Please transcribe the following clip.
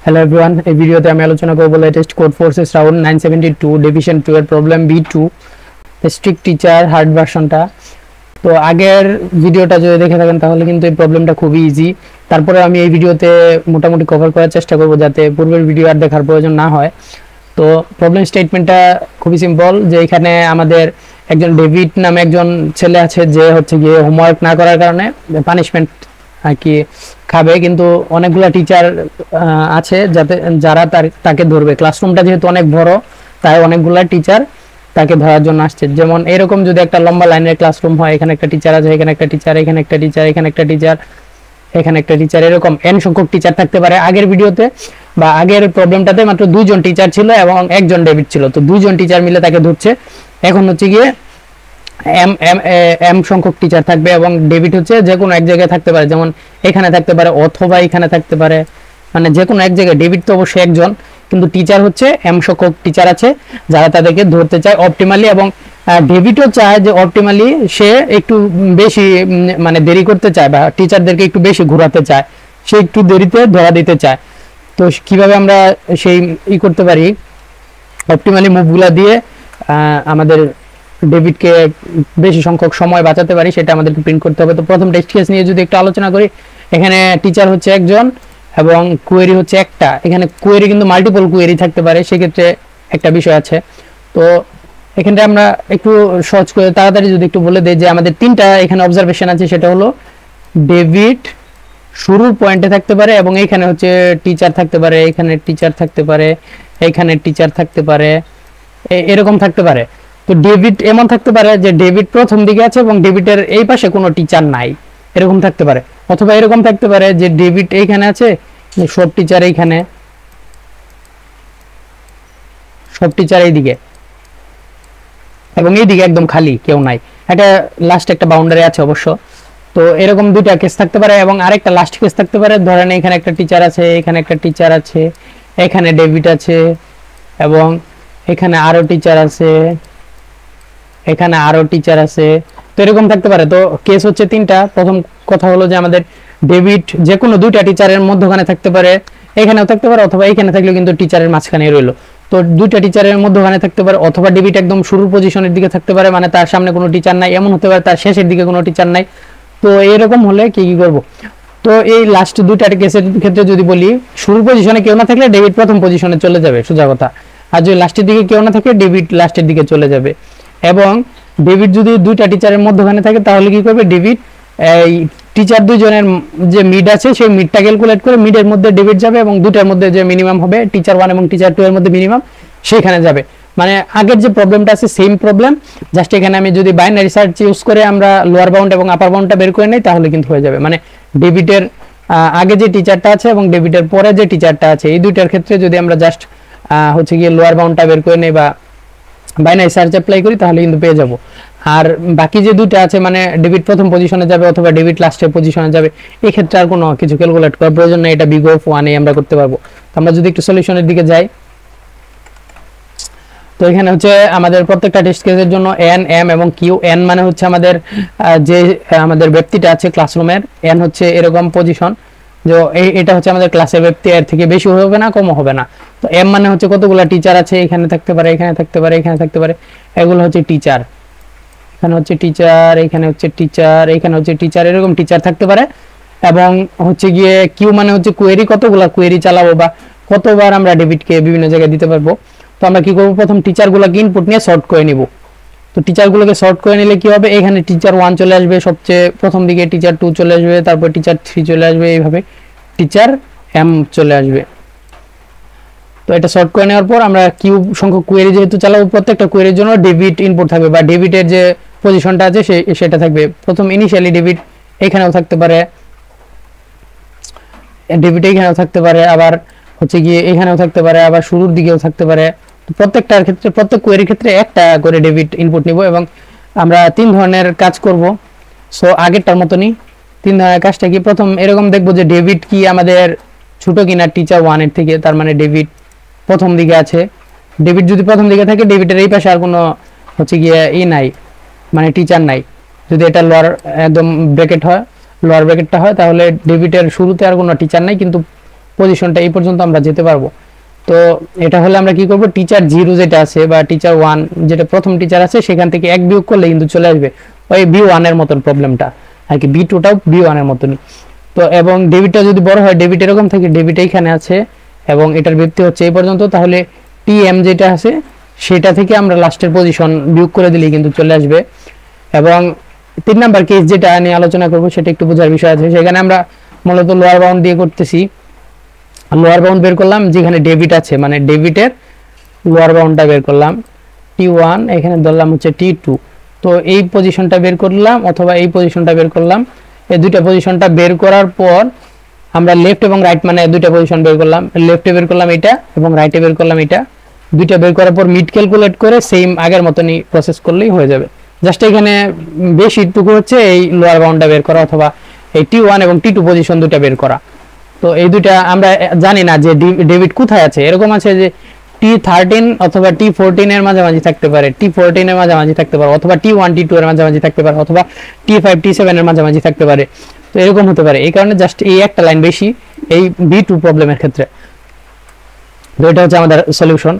Hello everyone, এই ভিডিওতে আমি আলোচনা করব latest code forces round 972 division 2 এর problem B2 strict teacher hard ভার্সনটা। তো আগের ভিডিওটা যদি দেখে থাকেন তাহলে কিন্তু এই প্রবলেমটা খুবই ইজি। তারপরে আমি এই ভিডিওতে মোটামুটি কভার করার চেষ্টা করব যাতে পূর্বের ভিডিও আর দেখার প্রয়োজন না হয়। তো প্রবলেম স্টেটমেন্টটা খুবই সিম্পল, যে এখানে আমাদের একজন ডেভিড নামে একজন ছেলে আছে যে হচ্ছে গিয়ে হোমওয়ার্ক না করার কারণে পানিশমেন্ট আর কি খাবে, কিন্তু অনেকগুলা টিচার আছে যারা তাকে ধরবে। ক্লাসরুমটা যেহেতু অনেক বড় তাই অনেকগুলা টিচার তাকে ধরার জন্য আসছে। যেমন এরকম যদি একটা লম্বা লাইনের ক্লাসরুম হয়, এখানে একটা টিচার আছে, এখানে একটা টিচার, এখানে একটা টিচার, এখানে একটা টিচার, এখানে একটা টিচার, এরকম এন সংখ্যক টিচার থাকতে পারে। আগের ভিডিওতে বা আগের প্রবলেমটাতে মাত্র দুইজন টিচার ছিল এবং একজন ডেভিড ছিল, তো দুইজন টিচার মিলে তাকে ধরছে। এখন হচ্ছে গিয়ে এম এম এম সংখ্যক টিচার থাকবে এবং ডেভিড হচ্ছে যে কোনো এক জায়গায় থাকতে পারে, যেমন এখানে থাকতে পারে অথবা এখানে থাকতে পারে, মানে যে কোনো এক জায়গায়। ডেভিড তো অবশ্যই একজন, কিন্তু টিচার হচ্ছে এম সংখ্যক টিচার আছে যারা তাদেরকে ধরতে চায় অপটিমালি, এবং ডেভিডও চায় যে অপটিমালি সে একটু বেশি মানে দেরি করতে চায় বা টিচারদেরকে একটু বেশি ঘোরাতে চায়, সে একটু দেরিতে ধরা দিতে চায়। তো কিভাবে আমরা সেই করতে পারি, অপটিমালি মুভগুলা দিয়ে আমাদের ডেভিডকে বেশি সংখ্যক সময় বাঁচাতে পারি, সেটা আমাদেরকে প্রিন্ট করতে হবে। তো প্রথম টেস্ট কেস নিয়ে যদি একটু আলোচনা করি, এখানে টিচার হচ্ছে একজন এবং কোয়েরি হচ্ছে একটা। এখানে কোয়েরি কিন্তু মাল্টিপল কোয়েরি থাকতে পারে, সেক্ষেত্রে একটা বিষয় আছে। তো এখানে আমরা একটু সহজ করে তাড়াতাড়ি যদি একটু বলে দেই যে আমাদের তিনটা এখানে অবজারভেশন আছে, সেটা হলো ডেভিড শুরুর পয়েন্টে থাকতে পারে এবং এখানে হচ্ছে টিচার থাকতে পারে, এখানে টিচার থাকতে পারে, এখানে টিচার থাকতে পারে, এরকম থাকতে পারে। তো ডেভিড এমন থাকতে পারে যে ডেভিড প্রথম দিকে আছে এবং ডেভিডের এই পাশে কোনো টিচার নাই, এরকম থাকতে পারে। অথবা এরকম থাকতে পারে যে ডেভিড এইখানে আছে, সব টিচার এইখানে, সব টিচার এইদিকে এবং এইদিকে একদম খালি, কেউ নাই। এটা লাস্ট একটা বাউন্ডারি আছে অবশ্য। তো এরকম দুইটা কেস থাকতে পারে এবং আরেকটা লাস্ট কেস থাকতে পারে, ধরেন এখানে একটা টিচার আছে, এখানে একটা টিচার আছে, এখানে ডেভিড আছে এবং এখানে আরো টিচার আছে, এখানে আরো টিচার আছে। তো এরকম থাকতে পারে। তো কেস হচ্ছে তিনটা। প্রথম কথা হলো যে আমাদের ডেভিড যে কোনো দুইটা টিচারের মধ্যখানে থাকতে পারে, এখানেও থাকতে পারে, অথবা এখানে থাকলে কিন্তু টিচারের মাঝখানে রইলো। তো দুইটা টিচারের মধ্যখানে থাকতে পারে, অথবা ডেভিড একদম শুরুর পজিশনের দিকে থাকতে পারে, মানে তার সামনে কোনো টিচার নাই, এমন হতে পারে তার শেষের দিকে কোনো টিচার নাই। তো এরকম হলে কি করব? তো এই লাস্ট দুইটা কেসের ক্ষেত্রে যদি বলি, শুরুর পজিশনে কেউ না থাকলে ডেভিড প্রথম পজিশনে চলে যাবে, সোজা কথা। আর যদি লাস্টের দিকে কেউ না থাকে, ডেভিড লাস্টের দিকে চলে যাবে। এবং ডেভিড যদি দুইটা টিচারের মধ্যখানে থাকে তাহলে কি করবে, ডেভিড এই টিচার দুইজনের যে মিড আছে সেই মিডটা ক্যালকুলেট করে মিডের মধ্যে ডেভিড যাবে এবং দুটার মধ্যে যে মিনিমাম হবে টিচার 1 এবং টিচার 2 এর মধ্যে মিনিমাম, সেখানে যাবে। মানে আগের যে প্রবলেমটা আছে সেম প্রবলেম, জাস্ট এখানে আমি যদি বাইনারি সার্চ ইউজ করে আমরা লোয়ার বাউন্ড এবং আপার বাউন্ডটা বের করে নেই তাহলে কিন্তু হয়ে যাবে। মানে ডেভিডের আগে যে টিচারটা আছে এবং ডেভিডের পরে যে টিচারটা আছে, এই দুইটার ক্ষেত্রে যদি আমরা জাস্ট হচ্ছে গিয়ে লোয়ার বাউন্ডটা বের করে নেই বা বাইনারি সার্চ অ্যাপ্লাই করি তাহলে কিন্তু পেয়ে যাব। আর বাকি যে দুটো আছে, মানে ডেভিড প্রথম পজিশনে যাবে অথবা ডেভিড লাস্টের পজিশনে যাবে, এই ক্ষেত্রে আর কোনো কিছু ক্যালকুলেট করার প্রয়োজন নেই, এটা বিগ অফ 1 এ আমরা করতে পারবো। তো আমরা যদি একটু সলিউশনের দিকে যাই, তো এখানে হচ্ছে আমাদের প্রত্যেকটা টেস্ট কেসের জন্য এন, এম এবং কিউ। এন মানে হচ্ছে আমাদের যে আমাদের ব্যক্তিটা আছে ক্লাসরুমের, এন হচ্ছে এরকম পজিশন, যে এটা হচ্ছে আমাদের ক্লাসের ব্যক্তি, এর থেকে বেশি হবে না কমও হবে না। তো এম মানে হচ্ছে কতগুলো টিচার আছে, এখানে থাকতে পারে, এখানে থাকতে পারে, এখানে থাকতে পারে, এগুলো হচ্ছে টিচার, এখানে হচ্ছে টিচার, এখানে হচ্ছে টিচার, এখানে হচ্ছে টিচার, এরকম টিচার থাকতে পারে। এবং হচ্ছে গিয়ে কিউ মানে হচ্ছে কোয়েরি, কতগুলো কোয়েরি চালাবো বা কতবার আমরা ডেভিডকে বিভিন্ন জায়গায় দিতে পারবো। তো আমরা কি করবো, প্রথম টিচারগুলোকে ইনপুট নিয়ে সর্ট করে নিব। তো টিচারগুলোকে সর্ট করে নিলে কি হবে, এখানে টিচার 1 চলে আসবে সবচেয়ে প্রথম দিকে, টিচার 2 চলে আসবে, তারপর টিচার 3 চলে আসবে, এইভাবে টিচার এম চলে আসবে। তো এটা সর্ট করে নেওয়ার পর আমরা কিউ সংখ্যক কোয়েরি যেহেতু চালাবো, প্রত্যেকটা কোয়েরির জন্য ডেভিড ইনপুট থাকবে বা ডেভিডের যে পজিশনটা আছে সেটা থাকবে। প্রথম ইনিশিয়ালি ডেভিড এখানেও থাকতে পারে, ডেভিড এখানেও থাকতে পারে, আবার হচ্ছে গিয়ে এখানেও থাকতে পারে, আবার শুরুর দিকেও থাকতে পারে। প্রত্যেকটার ক্ষেত্রে, প্রত্যেক কোয়েরির ক্ষেত্রে একটা করে ডেভিড ইনপুট নিব এবং আমরা 3 ধরনের কাজ করব। সো আগেরটার মতনই 3 ধরনের কাজটা কি, প্রথম এরকম দেখবো যে ডেভিড কি আমাদের ছোট কিনা টিচার 1 এর থেকে, তার মানে ডেভিড প্রথম দিকে আছে। ডেভিড যদি প্রথম দিকে থাকে, ডেভিডের এই পাশে আর কোনো হচ্ছে গিয়ে নাই, মানে টিচার নাই। যদি এটা লোয়ার একদম ব্র্যাকেট হয়, লোয়ার ব্র্যাকেটটা হয়, তাহলে ডেভিডের শুরুতে আর কোনো টিচার নাই, কিন্তু পজিশনটা এই পর্যন্ত আমরা যেতে পারবো। তো এটা হলে আমরা কি করব, টিচার 0 যেটা আছে বা টিচার 1 যেটা প্রথম টিচার আছে সেখান থেকে 1 বিয়োগ করলে কিন্তু চলে আসবে ওই B1 এর মতন প্রবলেমটা আর কি, B2টাও B1 এর মতনই। তো এবং ডেবিটটা যদি বড় হয়, ডেবিট এরকম থাকে, ডেবিট এইখানে আছে এবং এটার ব্যক্তি হচ্ছে এই পর্যন্ত, তাহলে TM যেটা আছে সেটা থেকে আমরা লাস্টের পজিশন বিয়োগ করে দিলেই কিন্তু চলে আসবে। এবং 3 নাম্বার কেস যেটা নিয়ে আলোচনা করব সেটা একটু বোঝার বিষয় আছে, সেখানে আমরা মূলত লোয়ার বাউন্ড দিয়ে করতেছি। লোয়ার বাউন্ড বের করলাম যেখানে ডেবিট আছে, মানে ডেবিটের লোয়ার বাউন্ডটা বের করলাম T1, এখানে ধরলাম হচ্ছে T2। তো এই পজিশনটা বের করলাম অথবা এই পজিশনটা বের করলাম, এই দুইটা পজিশনটা বের করার পর আমরা লেফট এবং রাইট মানে দুইটা পজিশন বের করলাম, লেফটে বের করলাম এটা এবং রাইটে বের করলাম এটা। দুইটা বের করার পর মিড ক্যালকুলেট করে সেম আগের মতনই প্রসেস করলেই হয়ে যাবে। জাস্ট এখানে বেশিটুকু হচ্ছে এই লোয়ার বাউন্ডটা বের করা অথবা এই T1 এবং T2 পজিশন দুইটা বের করা। তো এই দুইটা আমরা জানি না যে ডেবিট কোথায় আছে, এরকম আছে যে T13 অথবা T14 এর মাঝামাঝি থাকতে পারে, T14 এর মাঝামাঝি থাকতে পারে, অথবা T1 T2 এর মাঝামাঝি থাকতে পারে, অথবা T5 T7 এর মাঝামাঝি থাকতে পারে। তো এরকম হতে পারে, এই কারণে জাস্ট এই একটা লাইন বেশি এই B2 প্রবলেমের ক্ষেত্রে। তো এটা হচ্ছে আমাদের সলিউশন।